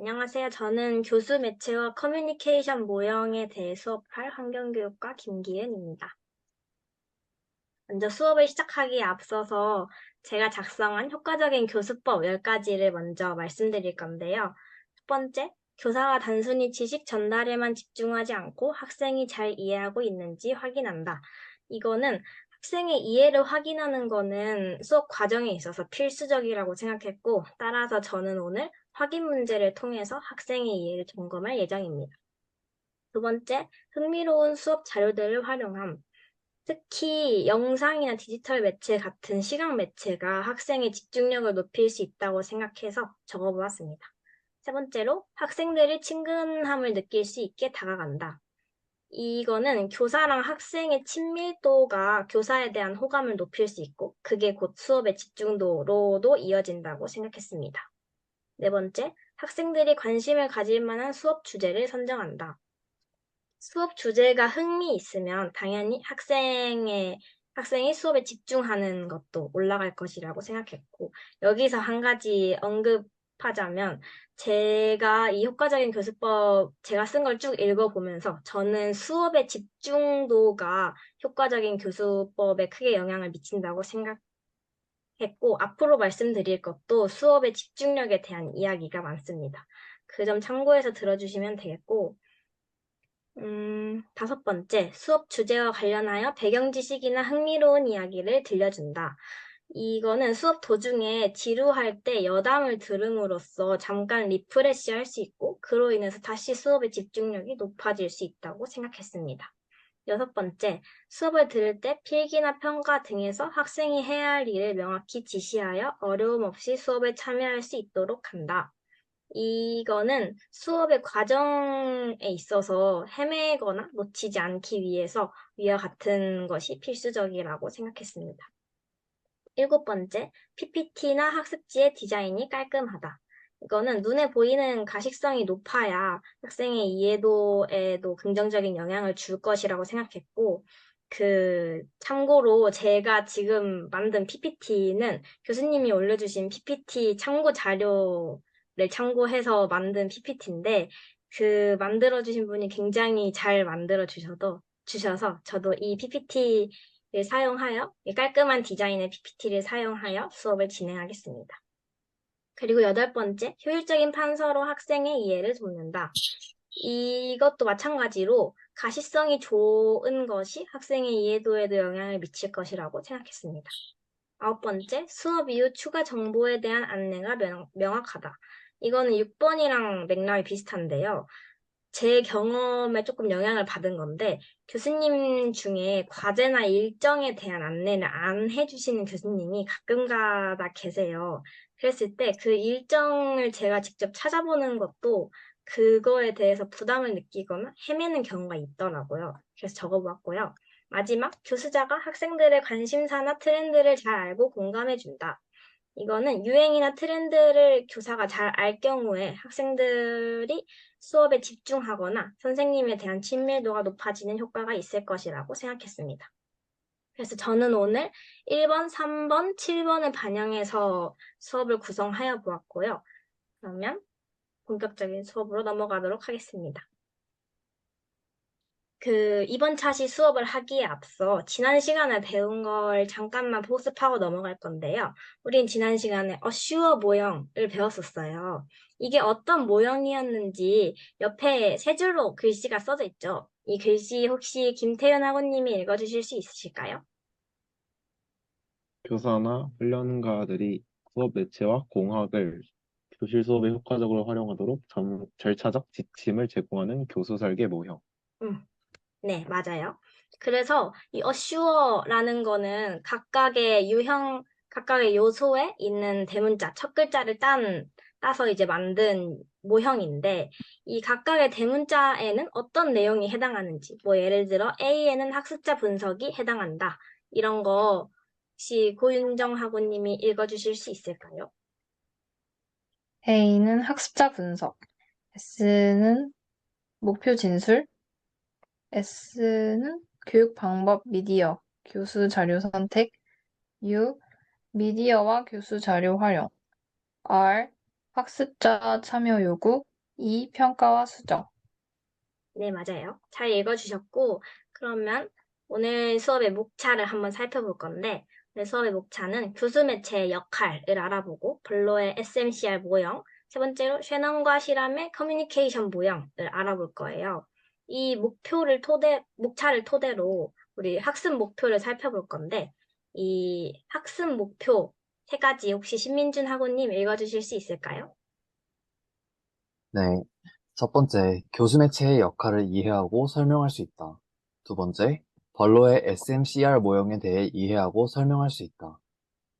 안녕하세요. 저는 교수 매체와 커뮤니케이션 모형에 대해 수업할 환경교육과 김기은입니다. 먼저 수업을 시작하기에 앞서서 제가 작성한 효과적인 교수법 10가지를 먼저 말씀드릴 건데요. 첫 번째, 교사가 단순히 지식 전달에만 집중하지 않고 학생이 잘 이해하고 있는지 확인한다. 이거는 학생의 이해를 확인하는 거는 수업 과정에 있어서 필수적이라고 생각했고, 따라서 저는 오늘 확인 문제를 통해서 학생의 이해를 점검할 예정입니다. 두 번째, 흥미로운 수업 자료들을 활용함. 특히 영상이나 디지털 매체 같은 시각 매체가 학생의 집중력을 높일 수 있다고 생각해서 적어보았습니다. 세 번째로, 학생들이 친근함을 느낄 수 있게 다가간다. 이거는 교사랑 학생의 친밀도가 교사에 대한 호감을 높일 수 있고, 그게 곧 수업의 집중도로도 이어진다고 생각했습니다. 네 번째, 학생들이 관심을 가질 만한 수업 주제를 선정한다. 수업 주제가 흥미 있으면 당연히 학생이 수업에 집중하는 것도 올라갈 것이라고 생각했고, 여기서 한 가지 언급하자면, 제가 이 효과적인 교수법, 제가 쓴 걸 쭉 읽어보면서, 저는 수업의 집중도가 효과적인 교수법에 크게 영향을 미친다고 생각했고, 앞으로 말씀드릴 것도 수업의 집중력에 대한 이야기가 많습니다. 그 점 참고해서 들어주시면 되겠고, 다섯 번째, 수업 주제와 관련하여 배경 지식이나 흥미로운 이야기를 들려준다. 이거는 수업 도중에 지루할 때 여담을 들음으로써 잠깐 리프레시 할 수 있고, 그로 인해서 다시 수업의 집중력이 높아질 수 있다고 생각했습니다. 여섯 번째, 수업을 들을 때 필기나 평가 등에서 학생이 해야 할 일을 명확히 지시하여 어려움 없이 수업에 참여할 수 있도록 한다. 이거는 수업의 과정에 있어서 헤매거나 놓치지 않기 위해서 위와 같은 것이 필수적이라고 생각했습니다. 일곱 번째, PPT나 학습지의 디자인이 깔끔하다. 이거는 눈에 보이는 가식성이 높아야 학생의 이해도에도 긍정적인 영향을 줄 것이라고 생각했고, 참고로 제가 지금 만든 PPT는 교수님이 올려주신 PPT 참고 자료를 참고해서 만든 PPT인데, 만들어주신 분이 굉장히 잘 주셔서 저도 이 PPT를 사용하여, 이 깔끔한 디자인의 PPT를 사용하여 수업을 진행하겠습니다. 그리고 여덟 번째, 효율적인 판서로 학생의 이해를 돕는다. 이것도 마찬가지로 가시성이 좋은 것이 학생의 이해도에도 영향을 미칠 것이라고 생각했습니다. 아홉 번째, 수업 이후 추가 정보에 대한 안내가 명확하다. 이거는 6번이랑 맥락이 비슷한데요. 제 경험에 조금 영향을 받은 건데, 교수님 중에 과제나 일정에 대한 안내를 안 해주시는 교수님이 가끔가다 계세요. 그랬을 때 그 일정을 제가 직접 찾아보는 것도 그거에 대해서 부담을 느끼거나 헤매는 경우가 있더라고요. 그래서 적어보았고요. 마지막, 교수자가 학생들의 관심사나 트렌드를 잘 알고 공감해준다. 이거는 유행이나 트렌드를 교사가 잘 알 경우에 학생들이 수업에 집중하거나 선생님에 대한 친밀도가 높아지는 효과가 있을 것이라고 생각했습니다. 그래서 저는 오늘 1번, 3번, 7번을 반영해서 수업을 구성하여 보았고요. 그러면 본격적인 수업으로 넘어가도록 하겠습니다. 이번 차시 수업을 하기에 앞서 지난 시간에 배운 걸 잠깐만 복습하고 넘어갈 건데요. 우린 지난 시간에 어슈어 모형을 배웠었어요. 이게 어떤 모형이었는지 옆에 세 줄로 글씨가 써져 있죠. 이 글씨 혹시 김태윤 학우님이 읽어주실 수 있으실까요? 교사나 훈련가들이 수업 매체와 공학을 교실 수업에 효과적으로 활용하도록 절차적 지침을 제공하는 교수 설계 모형. 음, 네, 맞아요. 그래서 이 어슈어라는 거는 각각의 요소에 있는 대문자, 첫 글자를 따서 이제 만든 모형인데, 이 각각의 대문자에는 어떤 내용이 해당하는지, 뭐 예를 들어 A에는 학습자 분석이 해당한다. 이런 거 혹시 고윤정 학우님이 읽어주실 수 있을까요? A는 학습자 분석, S는 목표 진술, S는 교육 방법 미디어, 교수 자료 선택, U 미디어와 교수 자료 활용, R 학습자 참여 요구, 2. 평가와 수정. 네, 맞아요. 잘 읽어주셨고, 그러면 오늘 수업의 목차를 한번 살펴볼 건데, 오늘 수업의 목차는 교수 매체의 역할을 알아보고, 블로의 SMCR 모형, 세 번째로 쉐넌과 실험의 커뮤니케이션 모형을 알아볼 거예요. 이 목차를 토대로 우리 학습 목표를 살펴볼 건데, 이 학습 목표 세 가지 혹시 신민준 학우님 읽어주실 수 있을까요? 네. 첫 번째, 교수 매체의 역할을 이해하고 설명할 수 있다. 두 번째, 벌로의 SMCR 모형에 대해 이해하고 설명할 수 있다.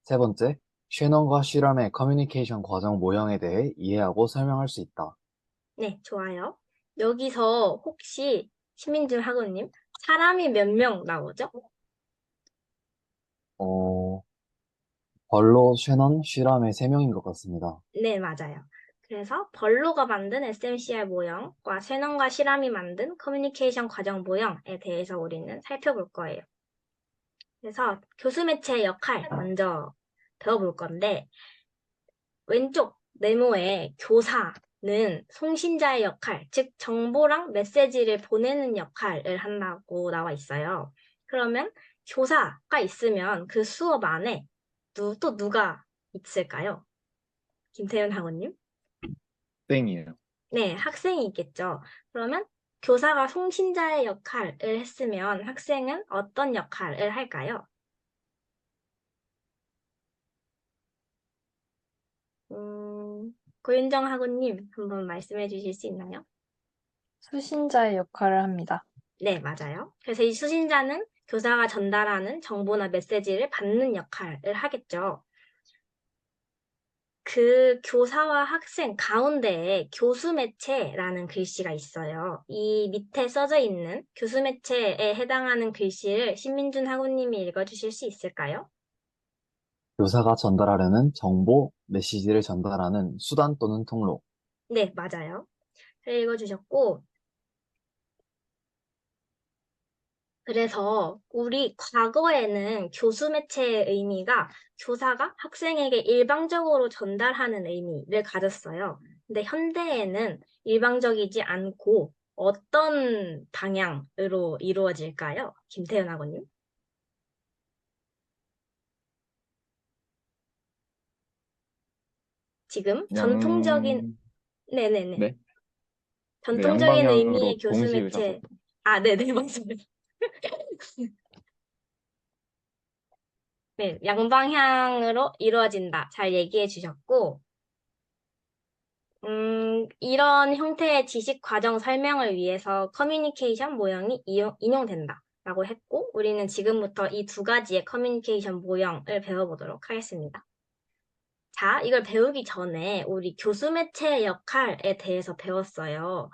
세 번째, 쉐넌과 슈람의 커뮤니케이션 과정 모형에 대해 이해하고 설명할 수 있다. 네, 좋아요. 여기서 혹시 신민준 학우님, 사람이 몇 명 나오죠? 어, 벌로, 쉐넌, 슈람의 세 명인 것 같습니다. 네, 맞아요. 그래서 벌로가 만든 SMCR 모형과 쉐넌과 시람이 만든 커뮤니케이션 과정 모형에 대해서 우리는 살펴볼 거예요. 그래서 교수 매체의 역할 먼저 배워볼 건데, 왼쪽 네모의 교사는 송신자의 역할, 즉 정보랑 메시지를 보내는 역할을 한다고 나와 있어요. 그러면 교사가 있으면 그 수업 안에 또 누가 있을까요? 김태윤 학원님? 땡이에요. 네, 학생이 있겠죠. 그러면 교사가 송신자의 역할을 했으면 학생은 어떤 역할을 할까요? 고윤정 학우님 한번 말씀해 주실 수 있나요? 수신자의 역할을 합니다. 네, 맞아요. 그래서 이 수신자는 교사가 전달하는 정보나 메시지를 받는 역할을 하겠죠. 그 교사와 학생 가운데에 교수 매체라는 글씨가 있어요. 이 밑에 써져 있는 교수 매체에 해당하는 글씨를 신민준 학우님이 읽어주실 수 있을까요? 교사가 전달하려는 정보, 메시지를 전달하는 수단 또는 통로. 네, 맞아요. 잘 읽어주셨고, 그래서 우리 과거에는 교수 매체의 의미가 교사가 학생에게 일방적으로 전달하는 의미를 가졌어요. 근데 현대에는 일방적이지 않고 어떤 방향으로 이루어질까요? 김태현 학원님. 지금 전통적인, 양, 네네네. 네? 네, 전통적인 양방향으로 의미의 교수 동시에 매체, 의사소통. 아, 네네, 맞습니다. 네, 양방향으로 이루어진다. 잘 얘기해 주셨고, 이런 형태의 지식 과정 설명을 위해서 커뮤니케이션 모형이 인용된다라고 했고, 우리는 지금부터 이 두 가지의 커뮤니케이션 모형을 배워보도록 하겠습니다. 자, 이걸 배우기 전에 우리 교수 매체의 역할에 대해서 배웠어요.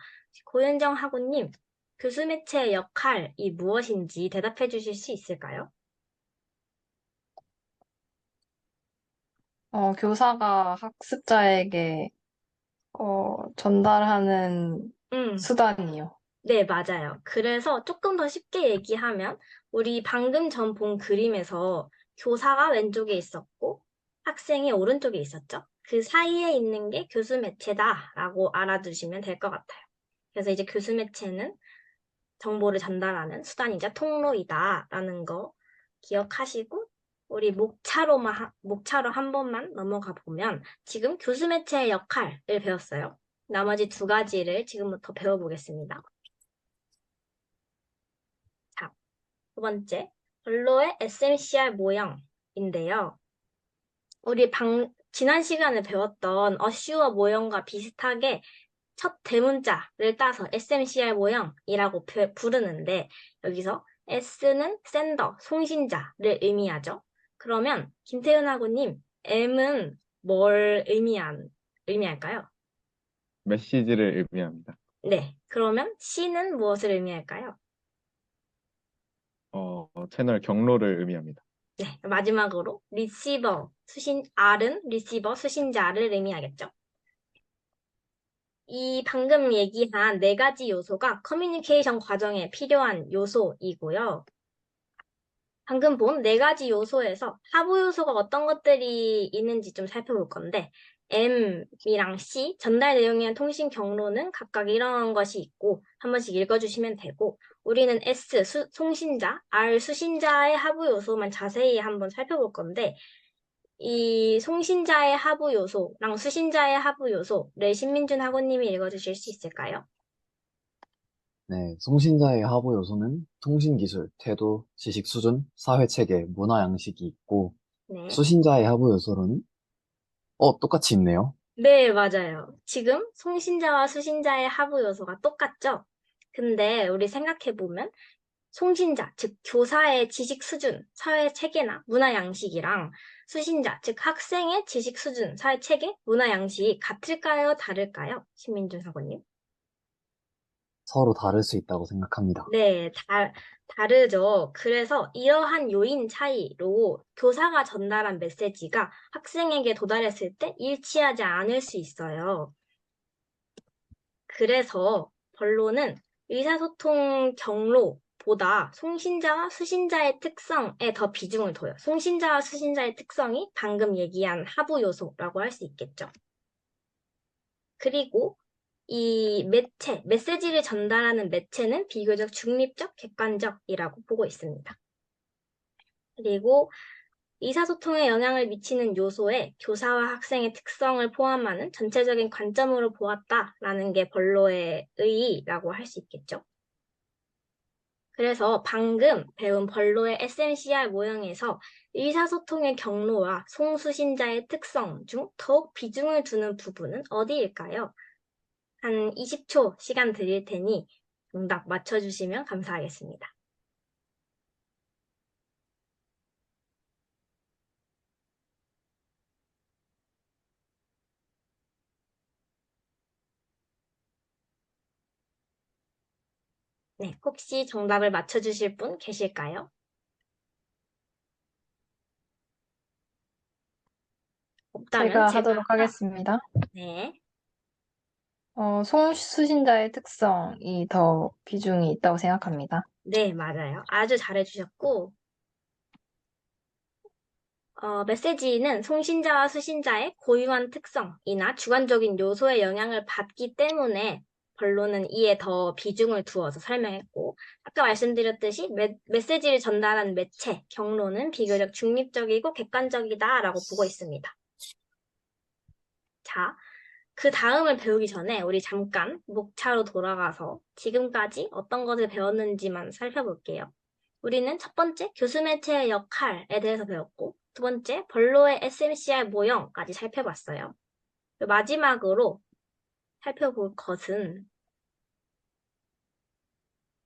고현정 학우님, 교수 매체의 역할이 무엇인지 대답해 주실 수 있을까요? 교사가 학습자에게 전달하는 음. 수단이요. 네, 맞아요. 그래서 조금 더 쉽게 얘기하면 우리 방금 전 본 그림에서 교사가 왼쪽에 있었고 학생이 오른쪽에 있었죠. 그 사이에 있는 게 교수 매체다라고 알아두시면 될 것 같아요. 그래서 이제 교수 매체는 정보를 전달하는 수단이자 통로이다라는 거 기억하시고 우리 목차로 한 번만 넘어가 보면 지금 교수 매체의 역할을 배웠어요. 나머지 두 가지를 지금부터 배워보겠습니다. 자, 두 번째, 별로의 SMCR 모형인데요. 우리 지난 시간에 배웠던 어슈어 모형과 비슷하게 첫 대문자를 따서 SMCR 모형이라고 부르는데, 여기서 S는 샌더, 송신자를 의미하죠. 그러면 김태윤 학우님, M은 뭘 의미할까요? 메시지를 의미합니다. 네, 그러면 C는 무엇을 의미할까요? 채널 경로를 의미합니다. 네, 마지막으로 R은 리시버, 수신자를 의미하겠죠. 이 방금 얘기한 네 가지 요소가 커뮤니케이션 과정에 필요한 요소이고요. 방금 본 네 가지 요소에서 하부 요소가 어떤 것들이 있는지 좀 살펴볼 건데, M이랑 C, 전달 내용이란 통신 경로는 각각 이런 것이 있고, 한 번씩 읽어주시면 되고, 우리는 S, 송신자, R, 수신자의 하부 요소만 자세히 한번 살펴볼 건데, 이 송신자의 하부 요소랑 수신자의 하부 요소를 신민준 학우님이 읽어주실 수 있을까요? 네, 송신자의 하부 요소는 통신 기술, 태도, 지식 수준, 사회 체계, 문화 양식이 있고, 네. 수신자의 하부 요소로는 똑같이 있네요. 네, 맞아요. 지금 송신자와 수신자의 하부 요소가 똑같죠? 근데 우리 생각해보면 송신자, 즉 교사의 지식 수준, 사회 체계나 문화 양식이랑 수신자, 즉 학생의 지식 수준, 사회 체계, 문화 양식이 같을까요? 다를까요? 신민준 사관님. 서로 다를 수 있다고 생각합니다. 네, 다르죠. 그래서 이러한 요인 차이로 교사가 전달한 메시지가 학생에게 도달했을 때 일치하지 않을 수 있어요. 그래서 본론은 의사소통 경로보다 송신자와 수신자의 특성에 더 비중을 둬요. 송신자와 수신자의 특성이 방금 얘기한 하부 요소라고 할 수 있겠죠. 그리고 이 메시지를 전달하는 매체는 비교적 중립적, 객관적이라고 보고 있습니다. 그리고 의사소통에 영향을 미치는 요소에 교사와 학생의 특성을 포함하는 전체적인 관점으로 보았다라는 게 번로의 의의라고 할 수 있겠죠. 그래서 방금 배운 번로의 SMCR 모형에서 의사소통의 경로와 송수신자의 특성 중 더욱 비중을 두는 부분은 어디일까요? 한 20초 시간 드릴 테니 정답 맞춰주시면 감사하겠습니다. 네, 혹시 정답을 맞춰주실 분 계실까요? 없다면 제가 제가 하도록 하겠습니다. 네, 송수신자의 특성이 더 비중이 있다고 생각합니다. 네, 맞아요. 아주 잘해주셨고 메시지는 송신자와 수신자의 고유한 특성이나 주관적인 요소의 영향을 받기 때문에 본론은 이에 더 비중을 두어서 설명했고, 아까 말씀드렸듯이 메시지를 전달하는 매체, 경로는 비교적 중립적이고 객관적이다라고 보고 있습니다. 자, 그 다음을 배우기 전에 우리 잠깐 목차로 돌아가서 지금까지 어떤 것을 배웠는지만 살펴볼게요. 우리는 첫 번째 교수 매체의 역할에 대해서 배웠고, 두 번째 번로의 SMCR 모형까지 살펴봤어요. 마지막으로 살펴볼 것은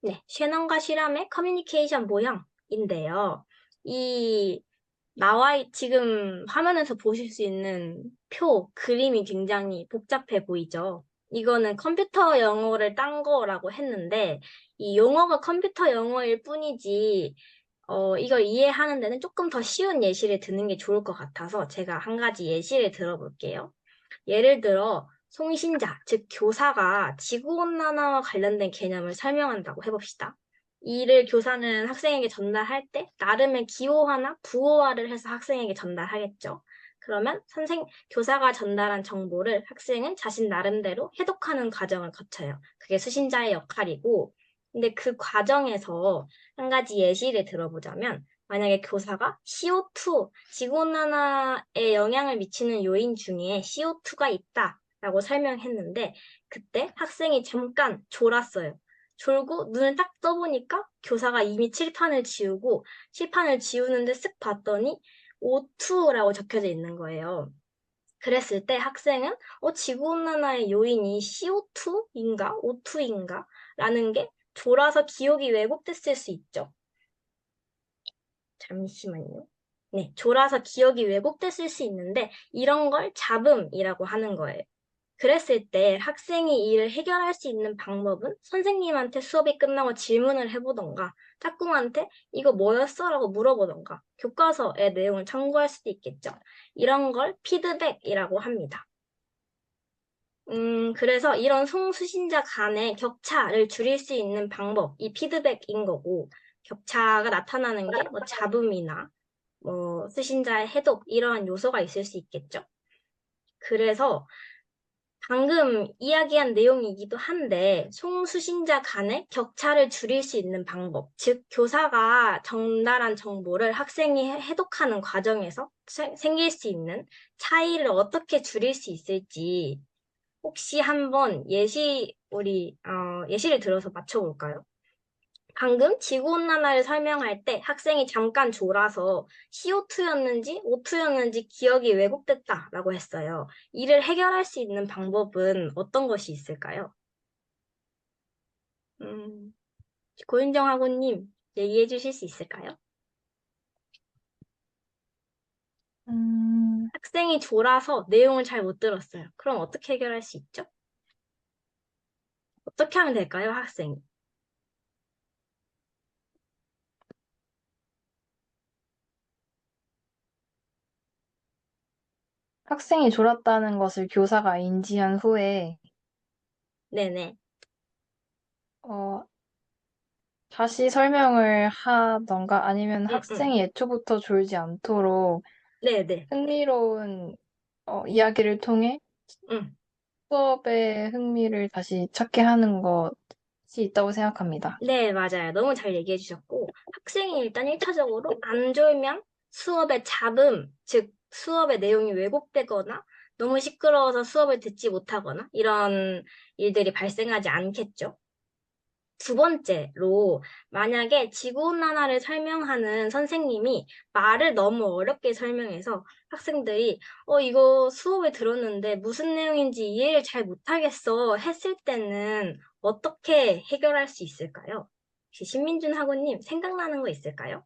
네, 쉐넌과 슈람의 커뮤니케이션 모형인데요. 이 지금 화면에서 보실 수 있는 그림이 굉장히 복잡해 보이죠? 이거는 컴퓨터 영어를 딴 거라고 했는데, 이 용어가 컴퓨터 영어일 뿐이지, 이걸 이해하는 데는 조금 더 쉬운 예시를 드는 게 좋을 것 같아서 제가 한 가지 예시를 들어볼게요. 예를 들어, 송신자, 즉 교사가 지구온난화와 관련된 개념을 설명한다고 해봅시다. 이를 교사는 학생에게 전달할 때 나름의 기호화나 부호화를 해서 학생에게 전달하겠죠. 그러면 교사가 전달한 정보를 학생은 자신 나름대로 해독하는 과정을 거쳐요. 그게 수신자의 역할이고, 근데 그 과정에서 한 가지 예시를 들어보자면, 만약에 교사가 CO2, 지구온난화에 영향을 미치는 요인 중에 CO2가 있다라고 설명했는데, 그때 학생이 잠깐 졸았어요. 졸고 눈을 딱 떠보니까 교사가 이미 칠판을 지우고 칠판을 지우는데 쓱 봤더니 O2라고 적혀져 있는 거예요. 그랬을 때 학생은 지구온난화의 요인이 CO2인가? O2인가? 라는 게 졸아서 기억이 왜곡됐을 수 있죠. 잠시만요. 네, 졸아서 기억이 왜곡됐을 수 있는데 이런 걸 잡음이라고 하는 거예요. 그랬을 때 학생이 이를 해결할 수 있는 방법은 선생님한테 수업이 끝나고 질문을 해보던가 짝꿍한테 이거 뭐였어? 라고 물어보던가 교과서의 내용을 참고할 수도 있겠죠. 이런 걸 피드백이라고 합니다. 그래서 이런 송수신자 간의 격차를 줄일 수 있는 방법이 피드백인 거고 격차가 나타나는 게 뭐 잡음이나 뭐 수신자의 해독 이러한 요소가 있을 수 있겠죠. 그래서 방금 이야기한 내용이기도 한데, 송수신자 간의 격차를 줄일 수 있는 방법, 즉, 교사가 전달한 정보를 학생이 해독하는 과정에서 생길 수 있는 차이를 어떻게 줄일 수 있을지, 혹시 한번 예시를 들어서 맞춰볼까요? 방금 지구온난화를 설명할 때 학생이 잠깐 졸아서 CO2였는지 O2였는지 기억이 왜곡됐다라고 했어요. 이를 해결할 수 있는 방법은 어떤 것이 있을까요? 음, 고윤정 학우님 얘기해 주실 수 있을까요? 음, 학생이 졸아서 내용을 잘 못 들었어요. 그럼 어떻게 해결할 수 있죠? 어떻게 하면 될까요, 학생이? 학생이 졸았다는 것을 교사가 인지한 후에 네네. 어, 다시 설명을 하던가 아니면 응, 응. 학생이 애초부터 졸지 않도록 네네. 흥미로운 이야기를 통해 응. 수업의 흥미를 다시 찾게 하는 것이 있다고 생각합니다. 네, 맞아요. 너무 잘 얘기해 주셨고, 학생이 일단 1차적으로 안 졸면 수업의 잡음, 즉 수업의 내용이 왜곡되거나 너무 시끄러워서 수업을 듣지 못하거나 이런 일들이 발생하지 않겠죠. 두 번째로, 만약에 지구온난화를 설명하는 선생님이 말을 너무 어렵게 설명해서 학생들이, 이거 수업에 들었는데 무슨 내용인지 이해를 잘 못하겠어 했을 때는 어떻게 해결할 수 있을까요? 혹시 신민준 학우님 생각나는 거 있을까요?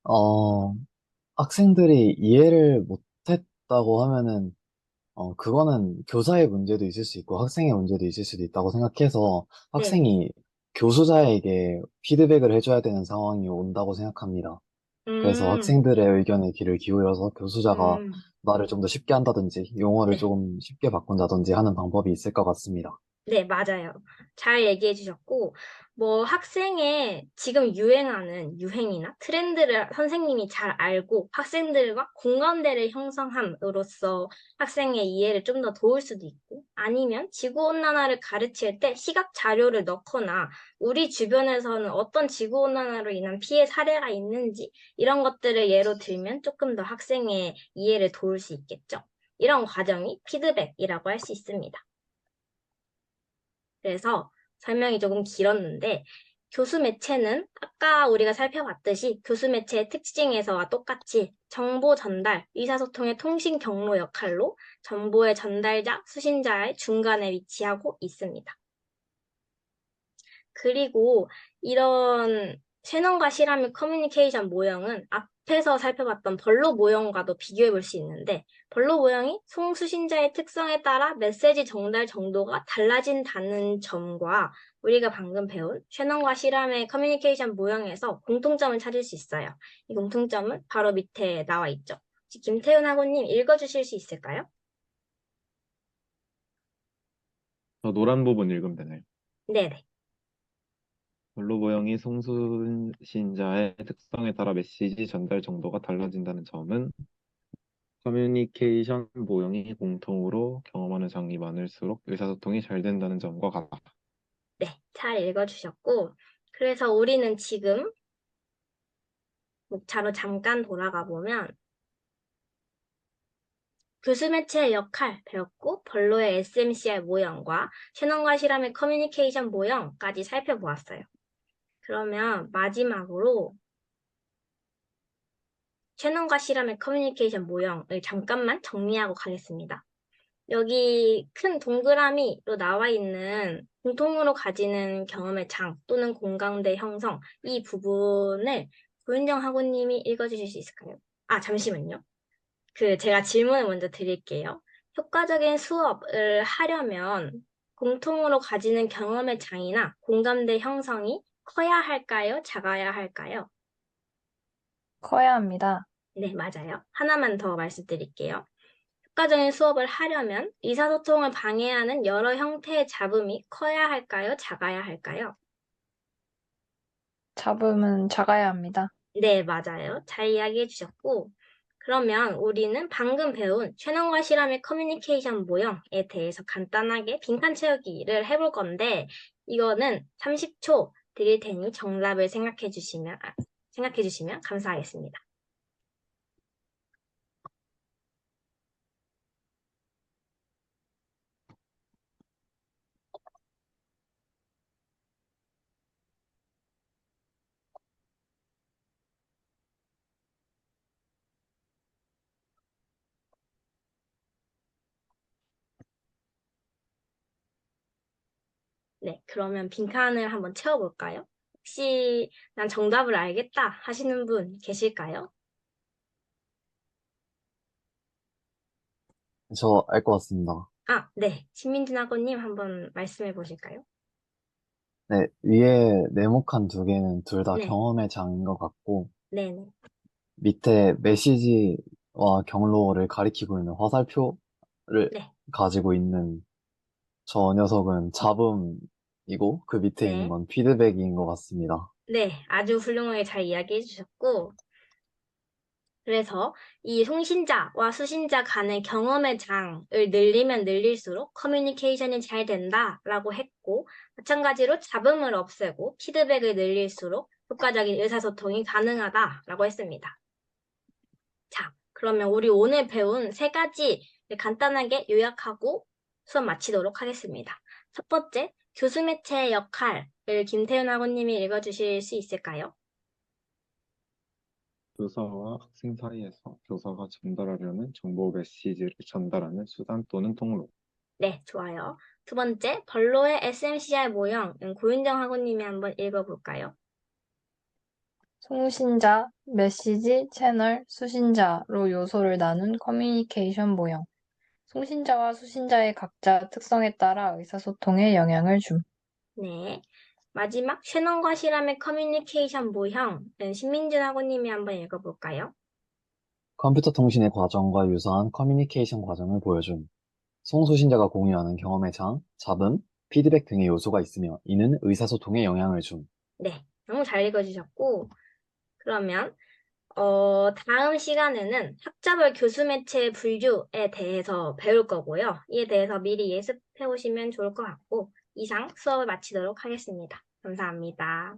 어, 학생들이 이해를 못했다고 하면은, 그거는 교사의 문제도 있을 수 있고 학생의 문제도 있을 수도 있다고 생각해서 네네. 학생이 교수자에게 피드백을 해줘야 되는 상황이 온다고 생각합니다. 그래서 음, 학생들의 의견에 귀를 기울여서 교수자가 음, 말을 좀 더 쉽게 한다든지 용어를 네. 조금 쉽게 바꾼다든지 하는 방법이 있을 것 같습니다. 네, 맞아요. 잘 얘기해 주셨고, 뭐 학생의 지금 유행하는 유행이나 트렌드를 선생님이 잘 알고 학생들과 공감대를 형성함으로써 학생의 이해를 좀 더 도울 수도 있고, 아니면 지구온난화를 가르칠 때 시각 자료를 넣거나 우리 주변에서는 어떤 지구온난화로 인한 피해 사례가 있는지 이런 것들을 예로 들면 조금 더 학생의 이해를 도울 수 있겠죠. 이런 과정이 피드백이라고 할 수 있습니다. 그래서 설명이 조금 길었는데, 교수 매체는 아까 우리가 살펴봤듯이 교수 매체의 특징에서와 똑같이 정보 전달, 의사소통의 통신 경로 역할로 정보의 전달자, 수신자의 중간에 위치하고 있습니다. 그리고 이런 셰넌과 시라미 커뮤니케이션 모형은 앞에서 살펴봤던 벌로 모형과도 비교해 볼 수 있는데, 벌로 모형이 송수신자의 특성에 따라 메시지 전달 정도가 달라진다는 점과 우리가 방금 배운 셰넌과 시람의 커뮤니케이션 모형에서 공통점을 찾을 수 있어요. 이 공통점은 바로 밑에 나와 있죠. 혹시 김태훈 학우님 읽어주실 수 있을까요? 저 노란 부분 읽으면 되나요? 네네. 별로 모형이 송수신자의 특성에 따라 메시지 전달 정도가 달라진다는 점은 커뮤니케이션 모형이 공통으로 경험하는 장이 많을수록 의사소통이 잘 된다는 점과 같다. 네, 잘 읽어주셨고, 그래서 우리는 지금 목차로 잠깐 돌아가 보면 교수 매체의 역할 배웠고 벌로의 SMCR 모형과 셰넌과 시람의 커뮤니케이션 모형까지 살펴보았어요. 그러면 마지막으로 셰넌과 시람의 커뮤니케이션 모형을 잠깐만 정리하고 가겠습니다. 여기 큰 동그라미로 나와 있는 공통으로 가지는 경험의 장 또는 공감대 형성 이 부분을 고윤정 학우님이 읽어주실 수 있을까요? 아, 잠시만요. 제가 질문을 먼저 드릴게요. 효과적인 수업을 하려면 공통으로 가지는 경험의 장이나 공감대 형성이 커야 할까요? 작아야 할까요? 커야 합니다. 네, 맞아요. 하나만 더 말씀드릴게요. 효과적인 수업을 하려면 의사소통을 방해하는 여러 형태의 잡음이 커야 할까요? 작아야 할까요? 잡음은 작아야 합니다. 네, 맞아요. 잘 이야기해 주셨고, 그러면 우리는 방금 배운 쉐넌과 실험의 커뮤니케이션 모형에 대해서 간단하게 빈칸 채우기를 해볼 건데, 이거는 30초 드릴 테니 정답을 생각해 주시면 감사하겠습니다. 네, 그러면 빈칸을 한번 채워볼까요? 혹시 난 정답을 알겠다 하시는 분 계실까요? 저 알 것 같습니다. 아, 네. 신민진 학우님 한번 말씀해 보실까요? 네, 위에 네모칸 두 개는 둘 다 네, 경험의 장인 것 같고, 네네. 밑에 메시지와 경로를 가리키고 있는 화살표를 네, 가지고 있는 저 녀석은 잡음이고, 그 밑에 있는 네. 건 피드백인 것 같습니다. 네, 아주 훌륭하게 잘 이야기해 주셨고, 그래서 이 송신자와 수신자 간의 경험의 장을 늘리면 늘릴수록 커뮤니케이션이 잘 된다라고 했고, 마찬가지로 잡음을 없애고 피드백을 늘릴수록 효과적인 의사소통이 가능하다라고 했습니다. 자, 그러면 우리 오늘 배운 세 가지를 간단하게 요약하고 수업 마치도록 하겠습니다. 첫 번째, 교수 매체의 역할을 김태윤 학우님이 읽어주실 수 있을까요? 교사와 학생 사이에서 교사가 전달하려는 정보 메시지를 전달하는 수단 또는 통로. 네, 좋아요. 두 번째, 벌로의 SMCR 모형, 고윤정 학우님이 한번 읽어볼까요? 송신자, 메시지, 채널, 수신자로 요소를 나눈 커뮤니케이션 모형. 송신자와 수신자의 각자 특성에 따라 의사소통에 영향을 줌. 네. 마지막, 쉐넌과 실험의 커뮤니케이션 모형, 신민준 학우님이 한번 읽어볼까요? 컴퓨터 통신의 과정과 유사한 커뮤니케이션 과정을 보여줌. 송수신자가 공유하는 경험의 장, 잡음, 피드백 등의 요소가 있으며 이는 의사소통에 영향을 줌. 네, 너무 잘 읽어주셨고, 그러면 다음 시간에는 학자별 교수 매체의 분류에 대해서 배울 거고요. 이에 대해서 미리 예습해 오시면 좋을 것 같고, 이상 수업을 마치도록 하겠습니다. 감사합니다.